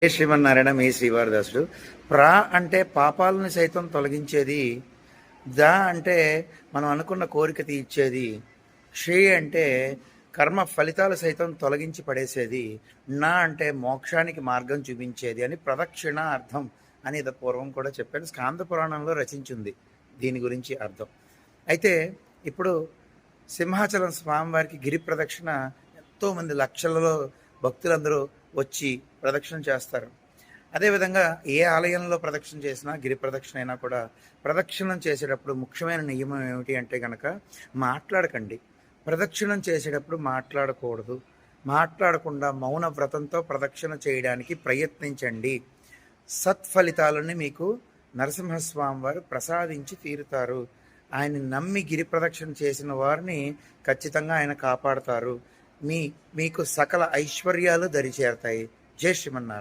ఏ శ్రీమన్నారాయణ మీ శ్రీవారదాసుడు. ప్రా అంటే పాపాలను సైతం తొలగించేది. ద అంటే మనం అనుకున్న కోరిక తీర్చేది. శ్రీ అంటే కర్మ ఫలితాలు సైతం తొలగించి పడేసేది. నా అంటే మోక్షానికి మార్గం చూపించేది అని ప్రదక్షిణ అర్థం అని ఇది పూర్వం కూడా చెప్పాను. స్కాంద పురాణంలో రచించింది దీని గురించి అర్థం. అయితే ఇప్పుడు సింహాచలం స్వామివారికి గిరి ప్రదక్షిణ ఎంతోమంది లక్షలలో భక్తులందరూ వచ్చి ప్రదక్షిణ చేస్తారు. అదేవిధంగా ఏ ఆలయంలో ప్రదక్షిణ చేసినా గిరి ప్రదక్షిణ అయినా కూడా ప్రదక్షిణం చేసేటప్పుడు ముఖ్యమైన నియమం ఏమిటి అంటే కనుక మాట్లాడకండి. ప్రదక్షిణం చేసేటప్పుడు మాట్లాడకూడదు. మాట్లాడకుండా మౌన వ్రతంతో ప్రదక్షిణ చేయడానికి ప్రయత్నించండి. సత్ఫలితాలని మీకు నరసింహస్వామి వారు ప్రసాదించి తీరుతారు. ఆయన నమ్మి గిరి ప్రదక్షిణ చేసిన వారిని ఖచ్చితంగా ఆయన కాపాడతారు. మీకు సకల ఐశ్వర్యాలు దరిచేరతాయి. జై శ్రీమన్నారాయణ.